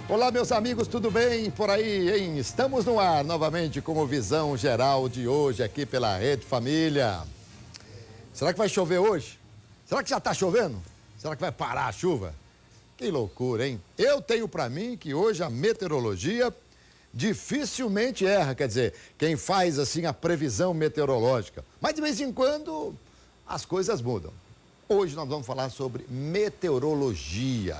Olá, meus amigos, tudo bem por aí, hein? Estamos no ar novamente com o Visão Geral de hoje aqui pela Rede Família. Será que vai chover hoje? Será que já está chovendo? Será que vai parar a chuva? Que loucura, hein? Eu tenho para mim que hoje a meteorologia dificilmente erra, quer dizer, quem faz assim a previsão meteorológica. Mas de vez em quando as coisas mudam. Hoje nós vamos falar sobre meteorologia.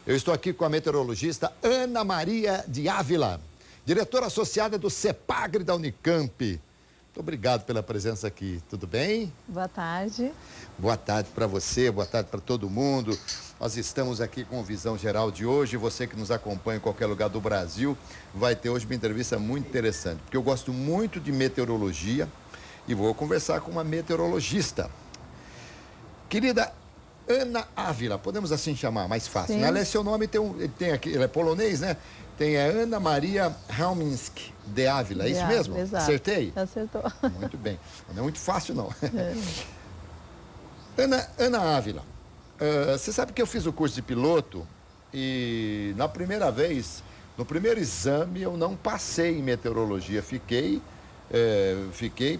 Eu estou aqui com a meteorologista Ana Maria de Ávila, diretora associada do CEPAGRE da Unicamp. Muito obrigado pela presença aqui, tudo bem? Boa tarde. Boa tarde para você, boa tarde para todo mundo. Nós estamos aqui com o Visão Geral de hoje. Você que nos acompanha em qualquer lugar do Brasil vai ter hoje uma entrevista muito interessante, porque eu gosto muito de meteorologia e vou conversar com uma meteorologista. Querida Ana Ávila, podemos assim chamar, mais fácil. Sim. Aliás, seu nome tem aqui, ele é polonês, né? Tem a Ana Maria Rauminski de Ávila, é isso mesmo? Exato. Acertei? Acertou. Muito bem, não é muito fácil não. É. Ana Ávila, você sabe que eu fiz o curso de piloto e na primeira vez, no primeiro exame eu não passei em meteorologia, fiquei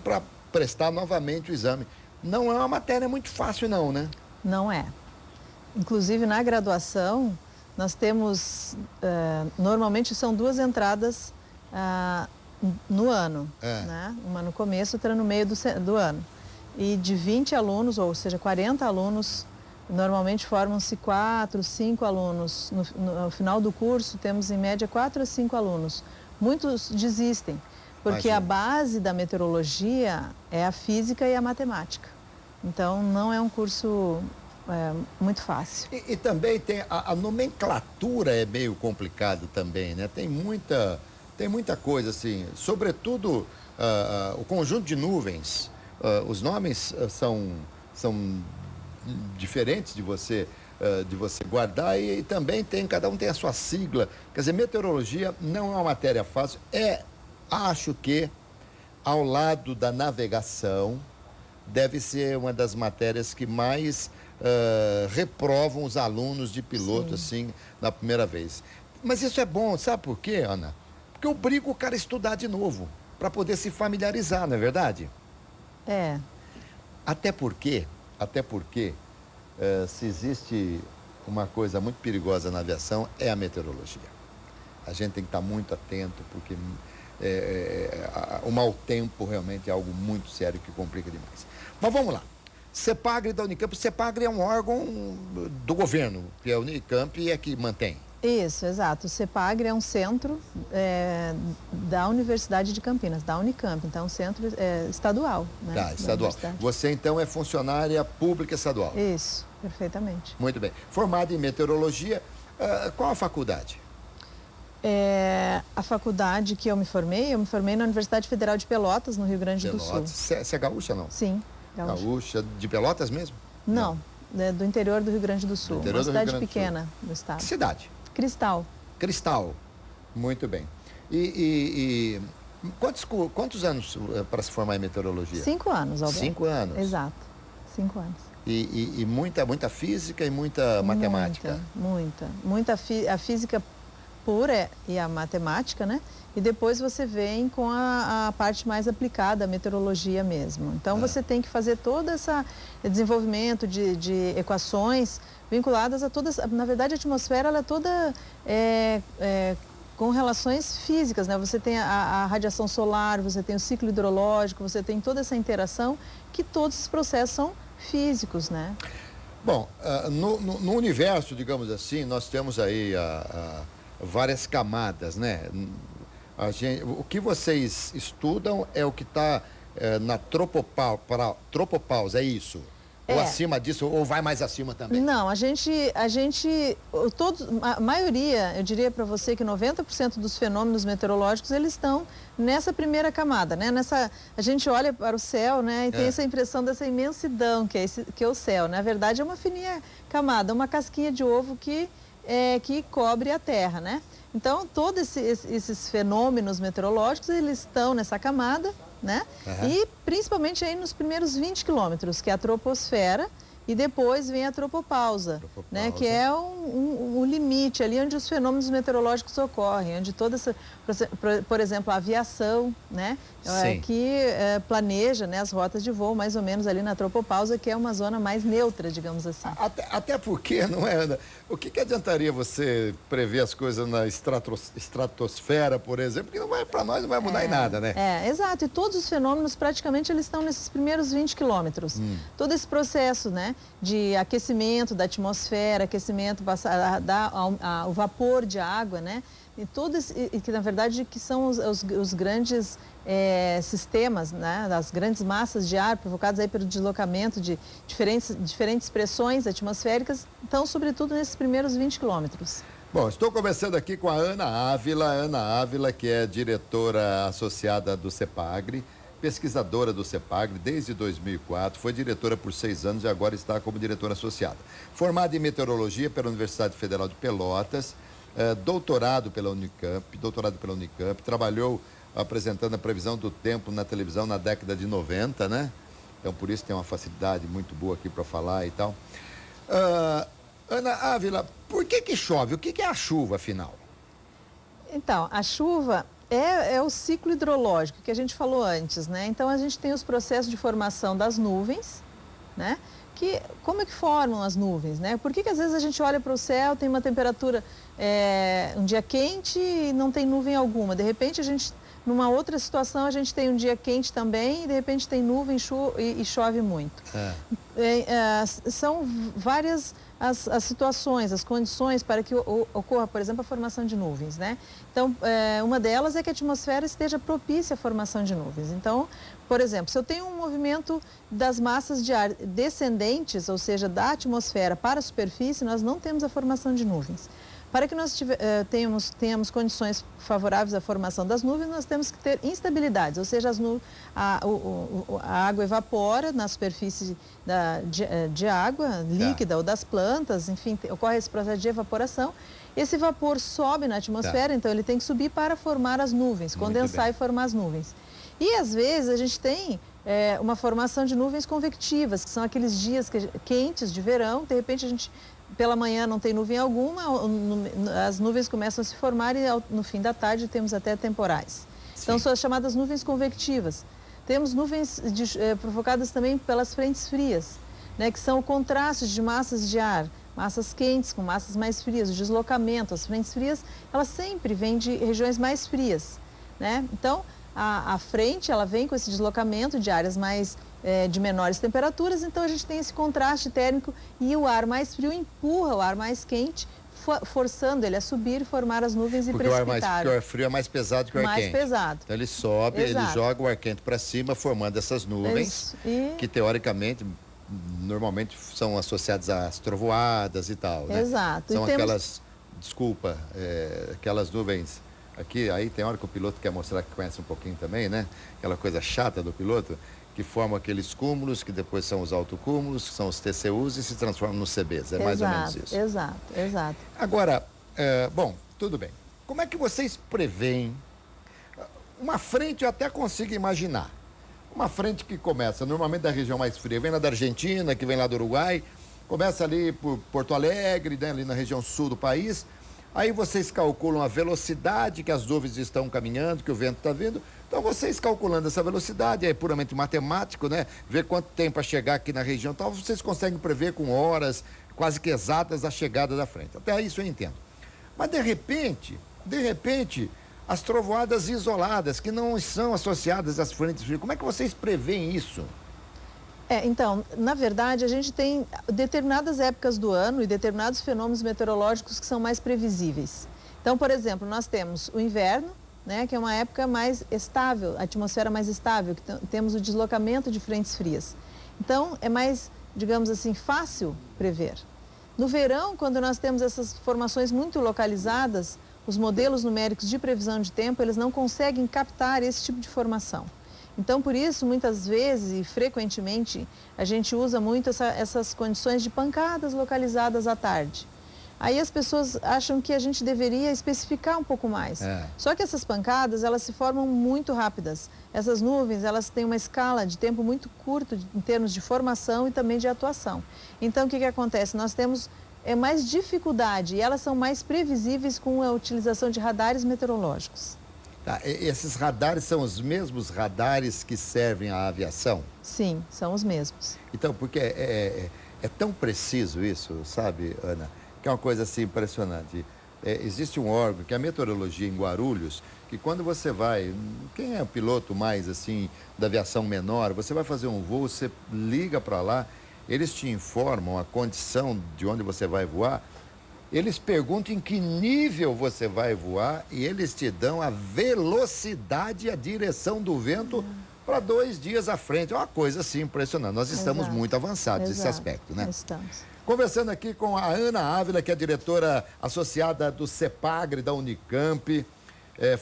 para prestar novamente o exame. Não é uma matéria muito fácil não, né? Não é. Inclusive, na graduação, nós temos, normalmente são 2 entradas no ano, né? Uma no começo, outra no meio do ano. E de 20 alunos, ou seja, 40 alunos, normalmente formam-se 4, 5 alunos. No final do curso, temos em média 4 a 5 alunos. Muitos desistem, porque a base da meteorologia é a física e a matemática. Então, não é um curso muito fácil. E também tem a nomenclatura é meio complicado também, né? Tem muita coisa assim, sobretudo o conjunto de nuvens. Os nomes são diferentes de você guardar e também cada um tem a sua sigla. Quer dizer, meteorologia não é uma matéria fácil. Acho que ao lado da navegação deve ser uma das matérias que mais reprovam os alunos de piloto, assim, na primeira vez. Mas isso é bom, sabe por quê, Ana? Porque obriga o cara a estudar de novo, para poder se familiarizar, não é verdade? É. Até porque, se existe uma coisa muito perigosa na aviação, é a meteorologia. A gente tem que estar muito atento, porque o mau tempo realmente é algo muito sério que complica demais. Mas vamos lá. CEPAGRE da Unicamp. O CEPAGRE é um órgão do governo, que a Unicamp é que mantém. Isso, exato. O CEPAGRE é um centro da Universidade de Campinas, da Unicamp. Então, é um centro estadual. Né, tá, estadual. Você, então, é funcionária pública estadual? Isso, perfeitamente. Muito bem. Formada em meteorologia, qual a faculdade? A faculdade que eu me formei na Universidade Federal de Pelotas, no Rio Grande do Sul. Você é gaúcha, não? Sim, gaúcha. Gaúcha de Pelotas mesmo? Não, do interior do Rio Grande do Sul. Uma cidade pequena do estado. Que cidade? Cristal. Cristal. Muito bem. E quantos anos para se formar em meteorologia? 5 anos, Alberto. 5 anos? Exato, 5 anos. E muita física e muita matemática? Muita. A física pura e a matemática, né? E depois você vem com a parte mais aplicada, a meteorologia mesmo. Então, você tem que fazer todo esse desenvolvimento de equações vinculadas a todas... Na verdade, a atmosfera, ela é toda com relações físicas, né? Você tem a radiação solar, você tem o ciclo hidrológico, você tem toda essa interação, que todos esses processos são físicos, né? Bom, no universo, digamos assim, nós temos aí várias camadas, né? O que vocês estudam é o que está na tropopausa, é isso? Ou acima disso, ou vai mais acima também? Não, a maioria, eu diria para você que 90% dos fenômenos meteorológicos, eles estão nessa primeira camada, né? A gente olha para o céu, né? E tem essa impressão dessa imensidão que é o céu. Na verdade, é uma fininha camada, uma casquinha de ovo que cobre a Terra, né? Então, todos esses fenômenos meteorológicos, eles estão nessa camada, né? E principalmente aí nos primeiros 20 quilômetros, que é a troposfera, e depois vem a tropopausa, né, que é o limite ali onde os fenômenos meteorológicos ocorrem, onde toda essa, por exemplo, a aviação, né, que planeja, né, as rotas de voo mais ou menos ali na tropopausa, que é uma zona mais neutra, digamos assim. Até porque, não é, Ana? O que adiantaria você prever as coisas na estratosfera, por exemplo, que não vai, para nós não vai mudar em nada, né? Exato, e todos os fenômenos praticamente eles estão nesses primeiros 20 quilômetros. Todo esse processo, né, de aquecimento da atmosfera, aquecimento, o vapor de água, né, e tudo isso, que na verdade que são os grandes sistemas, né, das grandes massas de ar provocadas aí pelo deslocamento de diferentes pressões atmosféricas, estão sobretudo nesses primeiros 20 quilômetros. Bom, estou conversando aqui com a Ana Ávila, que é diretora associada do CEPAGRE, pesquisadora do CEPAGRE desde 2004, foi diretora por 6 anos e agora está como diretora associada. Formada em meteorologia pela Universidade Federal de Pelotas, doutorado pela Unicamp, trabalhou apresentando a previsão do tempo na televisão na década de 90, né? Então, por isso tem uma facilidade muito boa aqui para falar e tal. Ana Ávila, por que chove? O que é a chuva, afinal? Então, a chuva é o ciclo hidrológico que a gente falou antes, né? Então, a gente tem os processos de formação das nuvens, né? Como é que formam as nuvens, né? Por que às vezes a gente olha para o céu, tem uma temperatura, um dia quente e não tem nuvem alguma. De repente, numa outra situação, a gente tem um dia quente também e de repente tem nuvem e chove muito. São várias as situações, as condições para que ocorra, por exemplo, a formação de nuvens, né? Então, uma delas é que a atmosfera esteja propícia à formação de nuvens. Então, por exemplo, se eu tenho um movimento das massas de ar descendentes, ou seja, da atmosfera para a superfície, nós não temos a formação de nuvens. Para que nós tenhamos condições favoráveis à formação das nuvens, nós temos que ter instabilidades, ou seja, a água evapora na superfície de água líquida ou das plantas, enfim, ocorre esse processo de evaporação. Esse vapor sobe na atmosfera, então ele tem que subir para formar as nuvens, condensar e formar as nuvens. E às vezes a gente tem uma formação de nuvens convectivas, que são aqueles dias quentes de verão, de repente a gente pela manhã não tem nuvem alguma, as nuvens começam a se formar e no fim da tarde temos até temporais. Sim. Então são as chamadas nuvens convectivas. Temos nuvens provocadas também pelas frentes frias, né, que são o contraste de massas de ar, massas quentes com massas mais frias, o deslocamento. As frentes frias, elas sempre vêm de regiões mais frias, né? Então, a frente, ela vem com esse deslocamento de áreas de menores temperaturas, então a gente tem esse contraste térmico e o ar mais frio empurra o ar mais quente, forçando ele a subir, formar as nuvens e precipitar. Porque o ar frio é mais pesado que o ar quente. Mais pesado. Então ele sobe, ele joga o ar quente para cima, formando essas nuvens, que teoricamente, normalmente são associadas às trovoadas e tal, né? Exato. São aquelas, aquelas nuvens... Aqui, aí tem hora que o piloto quer mostrar que conhece um pouquinho também, né? Aquela coisa chata do piloto, que formam aqueles cúmulos, que depois são os autocúmulos, que são os TCUs e se transformam nos CBs. É mais ou menos isso. Exato. Agora, bom, tudo bem. Como é que vocês preveem? Uma frente eu até consigo imaginar. Uma frente que começa normalmente da região mais fria, vem lá da Argentina, que vem lá do Uruguai, começa ali por Porto Alegre, né, ali na região sul do país. Aí vocês calculam a velocidade que as nuvens estão caminhando, que o vento está vindo. Então, vocês calculando essa velocidade, é puramente matemático, né? Ver quanto tempo para chegar aqui na região tal, vocês conseguem prever com horas quase que exatas a chegada da frente. Até isso eu entendo. Mas, de repente, as trovoadas isoladas, que não são associadas às frentes frias, como é que vocês preveem isso? Então, na verdade, a gente tem determinadas épocas do ano e determinados fenômenos meteorológicos que são mais previsíveis. Então, por exemplo, nós temos o inverno, né, que é uma época mais estável, a atmosfera mais estável, que temos o deslocamento de frentes frias. Então, é mais, digamos assim, fácil prever. No verão, quando nós temos essas formações muito localizadas, os modelos numéricos de previsão de tempo, eles não conseguem captar esse tipo de formação. Então, por isso, muitas vezes e frequentemente, a gente usa muito essas condições de pancadas localizadas à tarde. Aí as pessoas acham que a gente deveria especificar um pouco mais. Só que essas pancadas, elas se formam muito rápidas. Essas nuvens, elas têm uma escala de tempo muito curto em termos de formação e também de atuação. Então, o que acontece? Nós temos mais dificuldade e elas são mais previsíveis com a utilização de radares meteorológicos. Tá, esses radares são os mesmos radares que servem à aviação? Sim, são os mesmos. Então, porque é tão preciso isso, sabe, Ana, que é uma coisa assim impressionante. Existe um órgão, que é a meteorologia em Guarulhos, que quando você vai, quem é o piloto mais assim, da aviação menor, você vai fazer um voo, você liga para lá, eles te informam a condição de onde você vai voar, eles perguntam em que nível você vai voar e eles te dão a velocidade e a direção do vento para 2 dias à frente. É uma coisa assim impressionante. Nós estamos muito avançados nesse aspecto, né? Estamos. Conversando aqui com a Ana Ávila, que é diretora associada do CEPAGRE da Unicamp,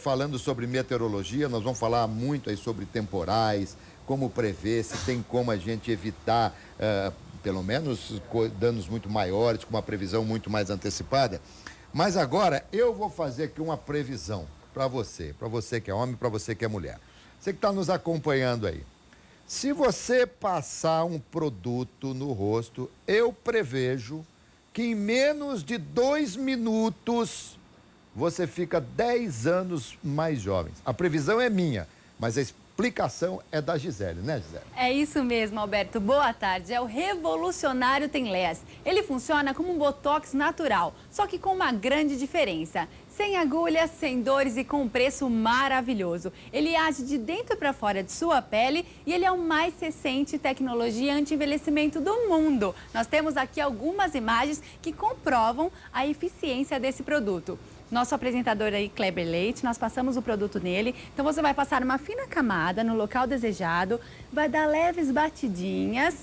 falando sobre meteorologia. Nós vamos falar muito aí sobre temporais, como prever, se tem como a gente evitar, pelo menos, danos muito maiores, com uma previsão muito mais antecipada. Mas agora eu vou fazer aqui uma previsão para você que é homem, para você que é mulher. Você que está nos acompanhando aí. Se você passar um produto no rosto, eu prevejo que em menos de 2 minutos você fica 10 anos mais jovem. A previsão é minha, mas a explicação é da Gisele, né, Gisele? É isso mesmo, Alberto. Boa tarde. É o revolucionário Tenless. Ele funciona como um botox natural, só que com uma grande diferença. Sem agulhas, sem dores e com um preço maravilhoso. Ele age de dentro para fora de sua pele e ele é o mais recente tecnologia anti-envelhecimento do mundo. Nós temos aqui algumas imagens que comprovam a eficiência desse produto. Nosso apresentador aí, Kleber Leite, nós passamos o produto nele. Então você vai passar uma fina camada no local desejado, vai dar leves batidinhas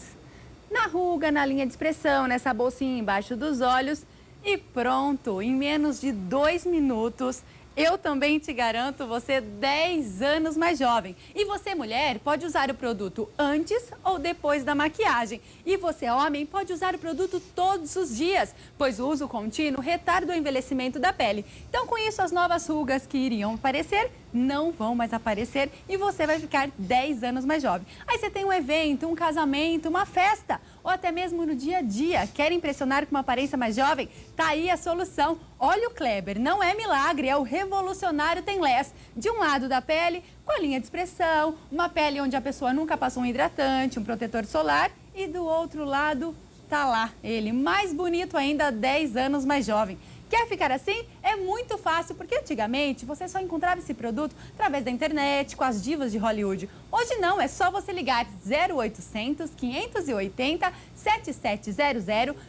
na ruga, na linha de expressão, nessa bolsinha embaixo dos olhos. E pronto, em menos de 2 minutos, eu também te garanto você 10 anos mais jovem. E você, mulher, pode usar o produto antes ou depois da maquiagem. E você, homem, pode usar o produto todos os dias, pois o uso contínuo retarda o envelhecimento da pele. Então, com isso, as novas rugas que iriam aparecer não vão mais aparecer e você vai ficar 10 anos mais jovem. Aí você tem um evento, um casamento, uma festa, ou até mesmo no dia a dia, quer impressionar com uma aparência mais jovem? Tá aí a solução. Olha o Kleber, não é milagre, é o revolucionário Tenless. De um lado da pele, com a linha de expressão, uma pele onde a pessoa nunca passou um hidratante, um protetor solar, e do outro lado, tá lá ele, mais bonito ainda, 10 anos mais jovem. Quer ficar assim? É muito fácil, porque antigamente você só encontrava esse produto através da internet, com as divas de Hollywood. Hoje não, é só você ligar 0800 580 7700.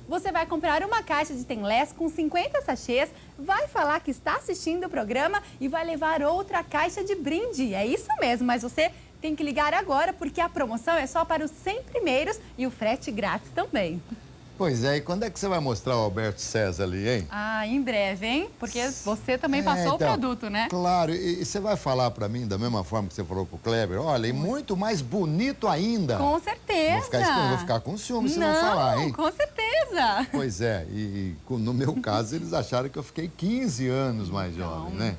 Você vai comprar uma caixa de Tenless com 50 sachês, vai falar que está assistindo o programa e vai levar outra caixa de brinde. É isso mesmo, mas você tem que ligar agora, porque a promoção é só para os 100 primeiros e o frete grátis também. Pois é, e quando é que você vai mostrar o Alberto César ali, hein? Ah, em breve, hein? Porque você também passou então, o produto, né? Claro, e você vai falar pra mim da mesma forma que você falou pro Kleber, olha, e muito mais bonito ainda. Com certeza. Vou ficar com ciúme se não falar, hein? Com certeza. Pois é, e no meu caso eles acharam que eu fiquei 15 anos mais jovem, né?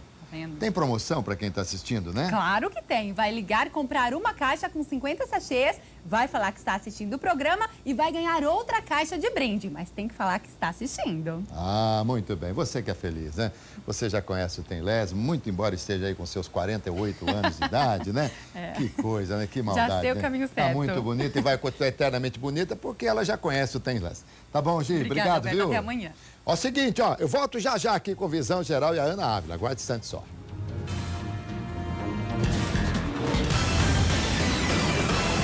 Tem promoção para quem está assistindo, né? Claro que tem. Vai ligar, comprar uma caixa com 50 sachês, vai falar que está assistindo o programa e vai ganhar outra caixa de brinde. Mas tem que falar que está assistindo. Ah, muito bem. Você que é feliz, né? Você já conhece o Tenless, muito embora esteja aí com seus 48 anos de idade, né? É. Que coisa, né? Que maldade. Já sei o né? caminho certo. Tá muito bonita e vai continuar eternamente bonita porque ela já conhece o Tenless. Tá bom, Gi? Obrigada, obrigado, viu? Até amanhã. Ó, seguinte, ó, eu volto já aqui com Visão Geral e a Ana Ávila. Aguarde instante só.